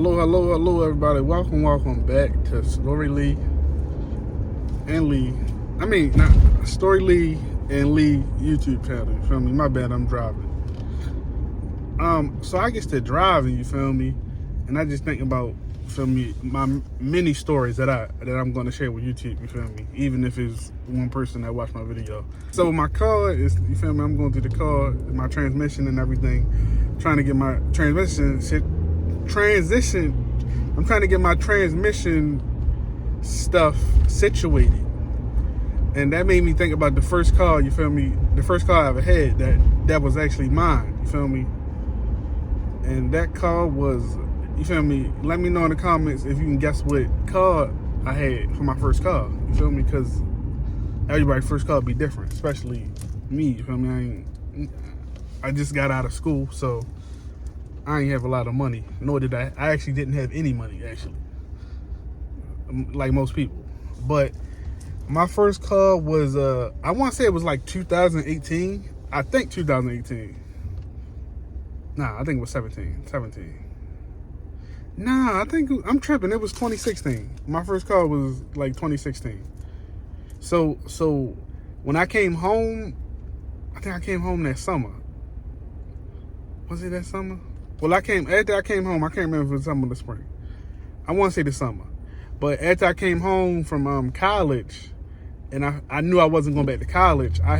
Hello, everybody. Welcome back to Stori, Leigh, and Leigh. Stori, Leigh, and Leigh YouTube channel. You feel me? My bad, I'm driving. So I get to driving, you feel me? And I just think about, you feel me, my many stories that I'm going to share with YouTube, you feel me? Even if it's one person that watched my video. So my car is, you feel me? I'm going through the car, my transmission and everything, trying to get my transmission stuff situated. And that made me think about the first car, you feel me? The first car I ever had that was actually mine, you feel me? And that car was, you feel me? Let me know in the comments if you can guess what car I had for my first car, you feel me? Because everybody's first car be different, especially me, you feel me? I just got out of school, so I ain't have a lot of money, nor did I actually didn't have any money, actually, like most people. But my first car was, I want to say it was like 2018. I think 2018. Nah, I think it was 17. Nah, I think, I'm tripping. It was 2016. My first car was like 2016. So when I came home, I think I came home that summer. Was it that summer? Well, after I came home, I can't remember if it was summer or the spring. I want to say the summer. But after I came home from college, and I knew I wasn't going back to college, I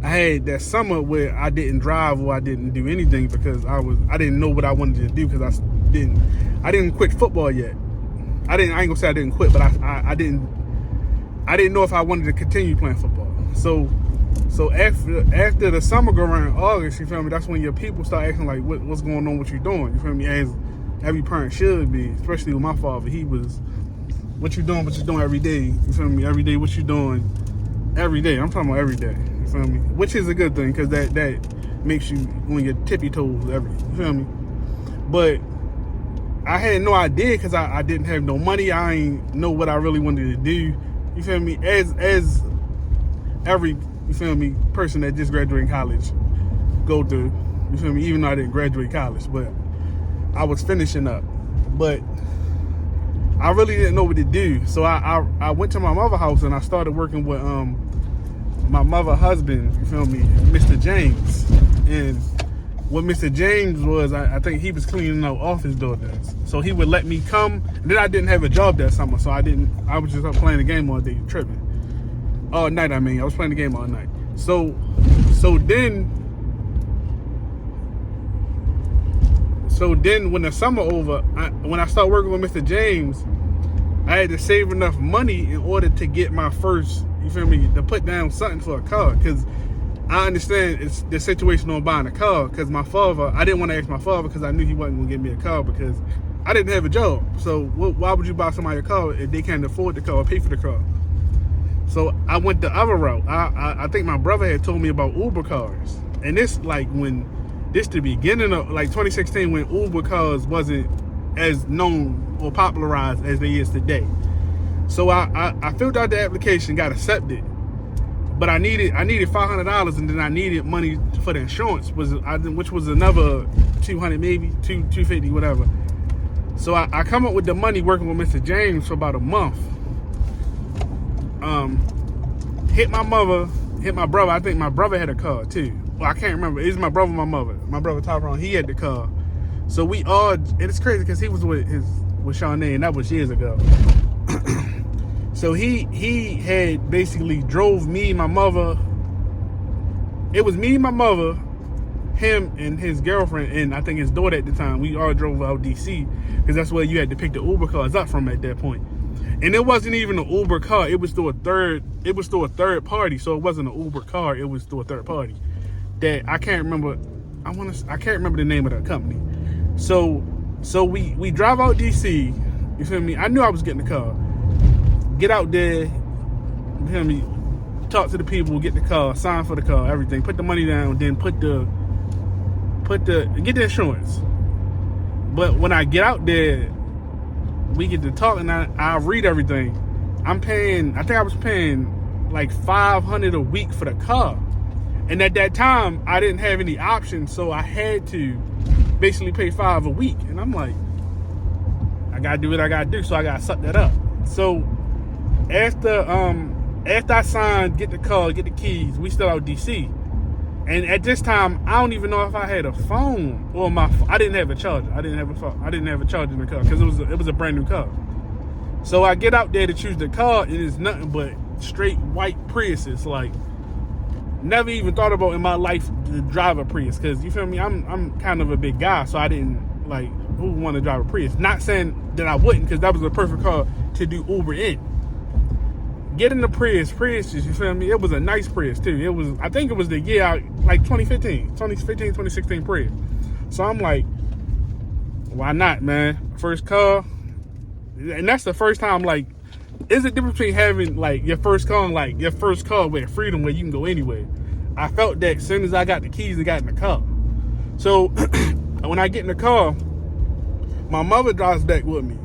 had that summer where I didn't drive or I didn't do anything because I didn't know what I wanted to do because I didn't quit football yet. I ain't gonna say I didn't quit, but I didn't know if I wanted to continue playing football. So after the summer go around August, you feel me, that's when your people start asking like what's going on, what you doing, you feel me, as every parent should be, especially with my father. He was, what you doing every day, you feel me, every day, what you doing every day. I'm talking about every day, you feel me, which is a good thing because that makes you on your tippy toes every day, you feel me. But I had no idea because I didn't have no money. I ain't know what I really wanted to do, you feel me, as every, you feel me, person that just graduated college go through, you feel me, even though I didn't graduate college, but I was finishing up. But I really didn't know what to do. So I went to my mother's house and I started working with my mother's husband, you feel me, Mr. James. And what Mr. James was, I think he was cleaning out office buildings. So he would let me come. And then I didn't have a job that summer, so I was just up playing the game all day, tripping. All night, I was playing the game all night. So then when the summer over, when I started working with Mr. James, I had to save enough money in order to get my first, you feel me, to put down something for a car. Because I understand it's the situation on buying a car. Because my father, I didn't want to ask my father because I knew he wasn't going to give me a car because I didn't have a job. So why would you buy somebody a car if they can't afford the car or pay for the car? So I went the other route. I think my brother had told me about Uber cars. And this the beginning of like 2016 when Uber cars wasn't as known or popularized as they is today. So I filled out the application, got accepted. But I needed $500 and then I needed money for the insurance, which was another $200 maybe, $250, whatever. So I come up with the money working with Mr. James for about a month. Hit my brother. I think my brother had a car too. Well, I can't remember. It's my brother, my mother. My brother Tyrone, he had the car. So we all, and it's crazy because he was with Shawnee, and that was years ago. So he had basically drove me, my mother. It was me, my mother, him, and his girlfriend, and I think his daughter at the time. We all drove out DC because that's where you had to pick the Uber cars up from at that point. And it wasn't even an Uber car. It was through a third party. So it wasn't an Uber car. It was through a third party that I can't remember. I can't remember the name of the company. So we drive out DC. You feel me? I knew I was getting the car. Get out there. You feel me? Talk to the people. Get the car. Sign for the car. Everything. Put the money down. Then get the insurance. But when I get out there, we get to talk and I read everything. I think I was paying like $500 a week for the car. And at that time, I didn't have any options, so I had to basically pay $5 a week. And I'm like, I gotta do what I gotta do, so I gotta suck that up. So after I signed, get the car, get the keys, we still out DC. And at this time, I don't even know if I had a phone or I didn't have a charger. I didn't have a phone. I didn't have a charger in the car because it was a brand new car. So I get out there to choose the car, and it's nothing but straight white Priuses. Like, never even thought about in my life to drive a Prius, because you feel me, I'm kind of a big guy, so I didn't like, who want to drive a Prius. Not saying that I wouldn't, because that was the perfect car to do Uber in. Getting the Prius, you feel me, it was a nice Prius too. I think it was the year, like 2016 Prius. So I'm like, why not, man? First car. And that's the first time, like, is the difference between having, like, your first car and, like, your first car with freedom where you can go anywhere. I felt that as soon as I got the keys and got in the car. So when I get in the car, my mother drives back with me.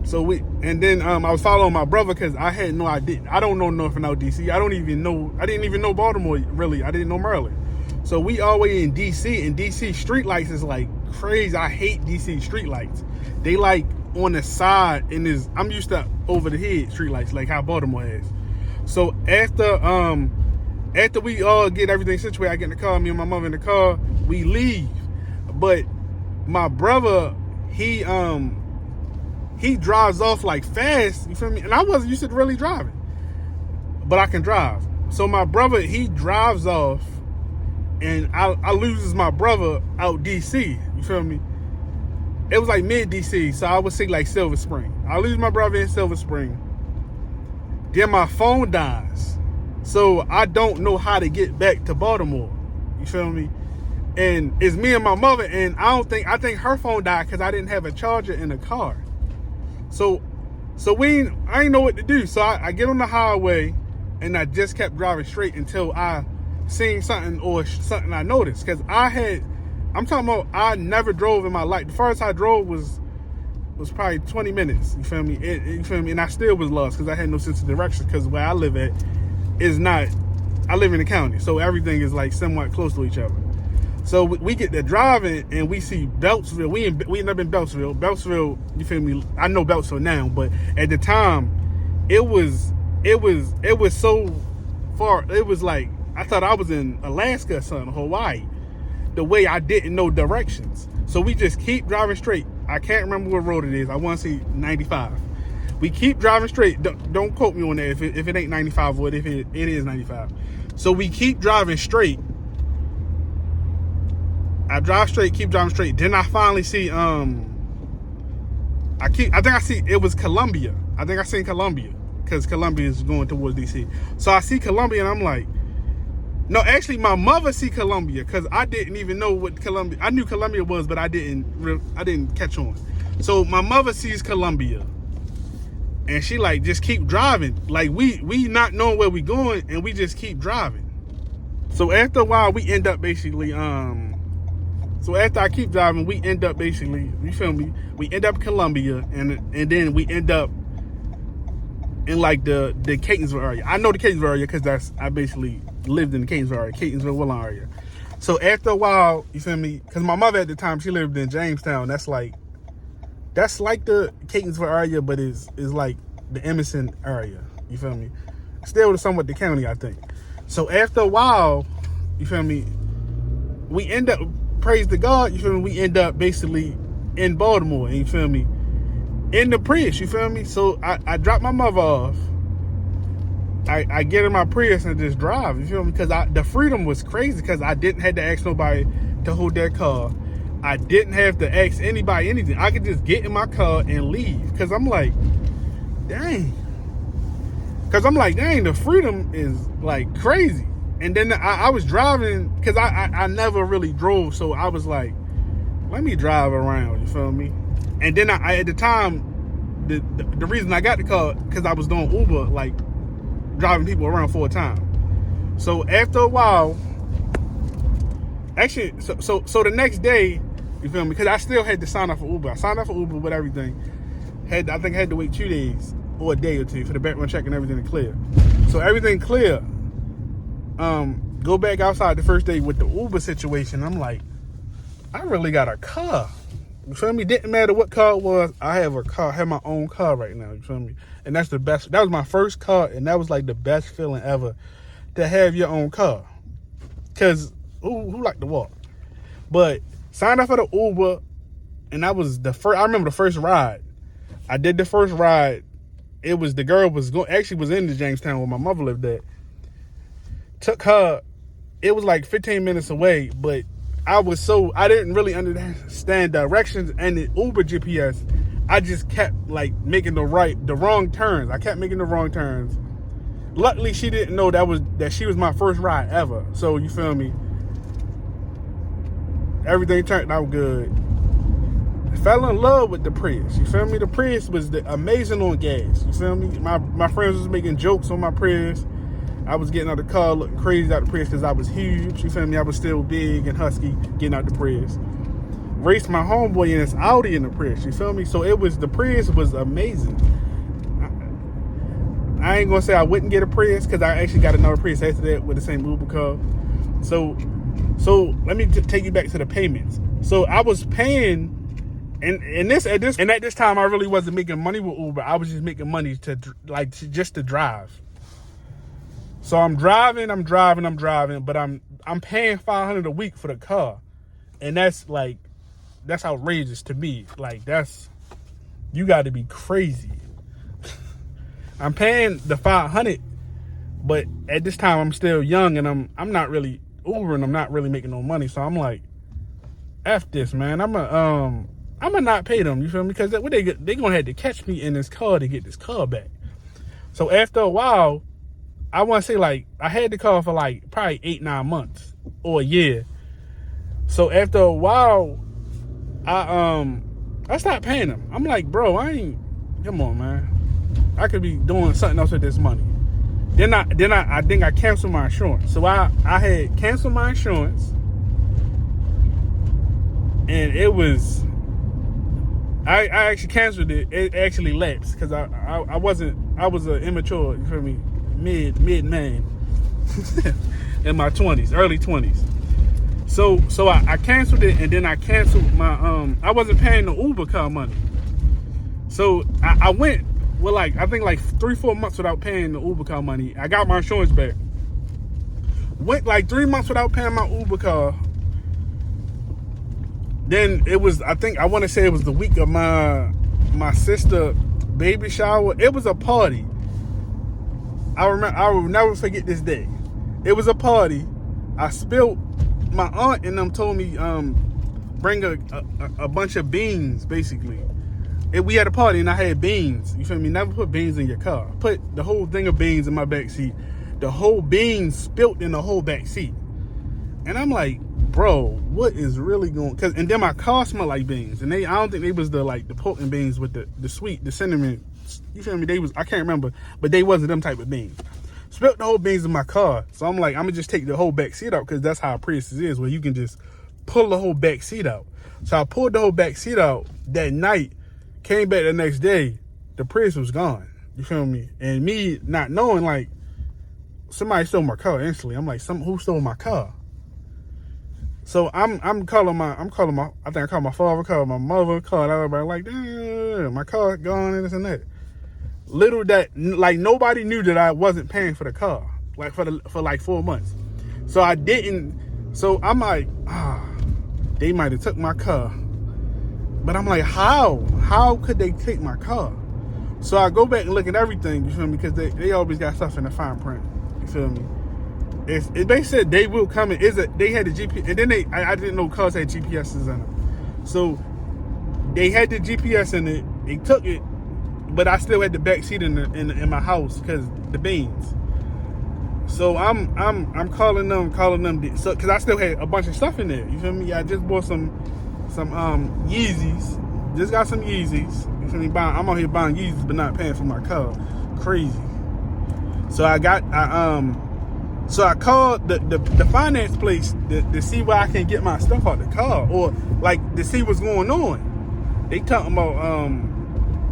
So I was following my brother because I had no idea. I don't know nothing out DC. I didn't even know Baltimore, really. I didn't know Maryland. So we all the way in DC, and DC street lights is like crazy. I hate DC street lights. They like on the side, and I'm used to over the head street lights, like how Baltimore has. So after we all get everything situated, I get in the car, me and my mother in the car, we leave. But my brother, he drives off like fast, you feel me? And I wasn't used to really driving, but I can drive. So my brother, he drives off, and I loses my brother out DC, you feel me? It was like mid DC, so I would say like Silver Spring. I lose my brother in Silver Spring. Then my phone dies. So I don't know how to get back to Baltimore. You feel me? And it's me and my mother, and I think her phone died because I didn't have a charger in the car. So I ain't know what to do. So I get on the highway, and I just kept driving straight until I seen something I noticed. Because I'm talking about, I never drove in my life. The farthest I drove was probably 20 minutes. You feel me? You feel me? And I still was lost because I had no sense of direction. Because where I live at is not. I live in the county, so everything is like somewhat close to each other. So we get to driving, and we see Beltsville. We end up in Beltsville. Beltsville, you feel me? I know Beltsville now, but at the time, it was so far. It was like I thought I was in Alaska or something, Hawaii. The way I didn't know directions. So we just keep driving straight. I can't remember what road it is. I want to say 95. We keep driving straight. Don't quote me on that if it ain't 95 or if it is 95. So we keep driving straight. I drive straight, keep driving straight. Then I finally see I think I see it was Columbia. I think I seen Columbia because Columbia is going towards DC. So I see Columbia, and I'm like, no, actually, my mother see Columbia because I didn't even know what Columbia. I knew Columbia was, but I didn't catch on. So my mother sees Columbia, and she like just keep driving. Like we not knowing where we going, and we just keep driving. So after a while, we end up basically So after I keep driving, we end up basically, you feel me? We end up Columbia, and then we end up in like the Catonsville area. I know the Catonsville area because I basically lived in the Catonsville area, Catonsville area. So after a while, you feel me? Because my mother at the time, she lived in Jamestown. That's like the Catonsville area, but it's like the Emerson area. You feel me? Still somewhat the county, I think. So after a while, you feel me? We end up, praise to God, you feel me? We end up basically in Baltimore, you feel me? In the Prius, you feel me? So I drop my mother off. I get in my Prius and just drive, you feel me? Because the freedom was crazy because I didn't have to ask nobody to hold that car. I didn't have to ask anybody anything. I could just get in my car and leave. Because I'm like, dang. The freedom is like crazy. And then I was driving because I never really drove. So I was like, let me drive around, you feel me? And then I at the time, the reason I got the car, because I was doing Uber, like driving people around for a time. So after a while, actually, so the next day, you feel me? Because I still had to sign up for Uber. I signed up for Uber with everything. I think I had to wait 2 days or a day or two for the background check and everything to clear. So everything clear. Go back outside the first day with the Uber situation. I'm like, I really got a car. You feel me? Didn't matter what car it was. I have my own car right now. You feel me? And that's the best. That was my first car, and that was like the best feeling ever to have your own car. Cause who like to walk? But signed up for the Uber, and that was the first. I remember the first ride. I did the first ride. It was the girl was in the Jamestown where my mother lived at. Took her. It was like 15 minutes away, but I didn't really understand directions and the Uber GPS. I just kept like making the wrong turns. I kept making the wrong turns. Luckily, she didn't know that she was my first ride ever. So you feel me? Everything turned out good. I fell in love with the Prius. You feel me? The Prius was amazing on gas. You feel me? My friends was making jokes on my Prius. I was getting out the car looking crazy out the Prius because I was huge. You feel me? I was still big and husky getting out the Prius. Raced my homeboy in his Audi in the Prius. You feel me? So the Prius was amazing. I ain't gonna say I wouldn't get a Prius because I actually got another Prius after that with the same Uber car. So let me take you back to the payments. So I was paying, and at this time I really wasn't making money with Uber. I was just making money to drive. So I'm driving, but I'm paying $500 a week for the car, and that's outrageous to me. Like you got to be crazy. I'm paying the $500, but at this time I'm still young and I'm not really Ubering. I'm not really making no money, so I'm like, F this, man. I'm gonna not pay them. You feel me? Because they gonna have to catch me in this car to get this car back. So after a while, I want to say like I had the car for like probably 8-9 months or a year. So after a while, I stopped paying them. I'm like, bro, come on, man. I could be doing something else with this money. Then I think I canceled my insurance. So I had canceled my insurance, and it was I actually canceled it. It actually lapsed because I was an immature, you feel me, mid man in my 20s, early 20s. So I canceled it, and then I canceled my I wasn't paying the Uber car money. So I went with I think 3-4 months without paying the Uber car money. I got my insurance back. Went 3 months without paying my Uber car. Then it was, I want to say it was the week of my sister baby shower. It was a party. I will never forget this day. It was a party. I spilled, my aunt and them told me bring a bunch of beans, basically. We had a party and I had beans. You feel me? Never put beans in your car. Put the whole thing of beans in my back seat. The whole beans spilt in the whole back seat. And I'm like, bro, what is really going? And then my car smelled like beans. And I don't think they was the potent beans with the sweet, the cinnamon. You feel me? I can't remember, but they wasn't them type of beans. Spilt the whole beans in my car. So I'm like, I'm gonna just take the whole back seat out because that's how a Prius is, where you can just pull the whole back seat out. So I pulled the whole back seat out that night. Came back the next day, the Prius was gone. You feel me? And me not knowing, somebody stole my car instantly. I'm like, who stole my car? So I'm calling I think I called my father, called my mother, called everybody, damn, my car gone and this and that. Little that, nobody knew that I wasn't paying for the car, for 4 months. So I didn't, so I'm like, they might have took my car. But I'm like, how could they take my car? So I go back and look at everything, you feel me? Because they always got stuff in the fine print, you feel me? If they said they will come in, they had the GPS, and then I didn't know cars had GPSs in them. So they had the GPS in it, they took it, but I still had the back seat in my house because the beans. So I'm calling them, because I still had a bunch of stuff in there, you feel me? I just bought some Yeezys. Just got some Yeezys. You feel me? I'm out here buying Yeezys but not paying for my car. Crazy. So I called the finance place to see where I can get my stuff out the car, or to see what's going on. They talking about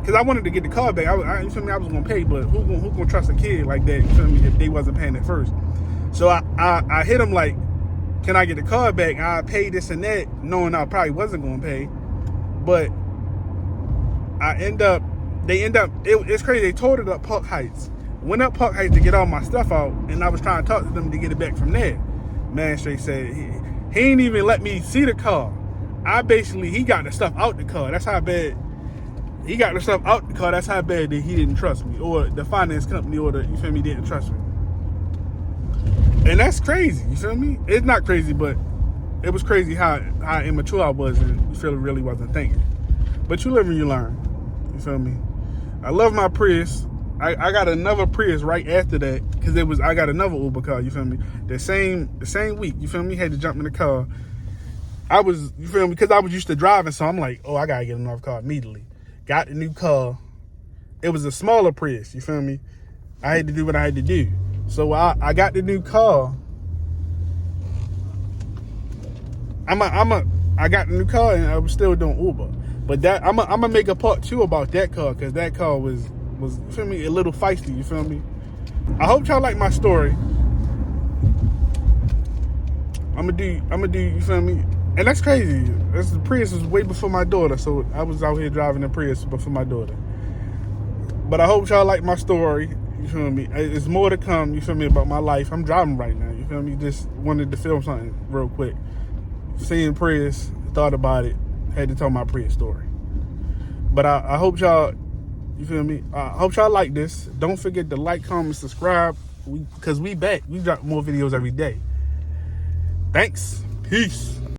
because I wanted to get the car back. You feel me? I was gonna pay, but who gonna trust a kid like that? You feel me? If they wasn't paying at first. So I hit them can I get the car back? I paid this and that, knowing I probably wasn't going to pay. But it's crazy. They towed it up Park Heights. Went up Park Heights to get all my stuff out, and I was trying to talk to them to get it back from there. Man straight said he ain't even let me see the car. He got the stuff out the car. That's how bad he got the stuff out the car. That's how bad that he didn't trust me, or the finance company, or you feel me, didn't trust me. And that's crazy. You feel me? It's not crazy, but it was crazy how immature I was, and you feel really wasn't thinking. But you live and you learn. You feel me? I love my Prius. I got another Prius right after that, because I got another Uber car. You feel me? The same week. You feel me? Had to jump in the car. You feel me? Because I was used to driving, so I'm like, oh, I gotta get another car immediately. Got the new car. It was a smaller Prius. You feel me? I had to do what I had to do. So I got the new car. I got the new car, and I was still doing Uber. But that I'm gonna make a part 2 about that car, because that car was you feel me, a little feisty. You feel me? I hope y'all like my story. I'm gonna do. You feel me? And that's crazy. The Prius was way before my daughter, so I was out here driving the Prius before my daughter. But I hope y'all like my story. You feel me? It's more to come. You feel me, about my life. I'm driving right now. You feel me? Just wanted to film something real quick. Seeing Prius, thought about it, had to tell my Prius story. But I hope y'all, you feel me? I hope y'all like this. Don't forget to like, comment, subscribe, because we back. We drop more videos every day. Thanks. Peace.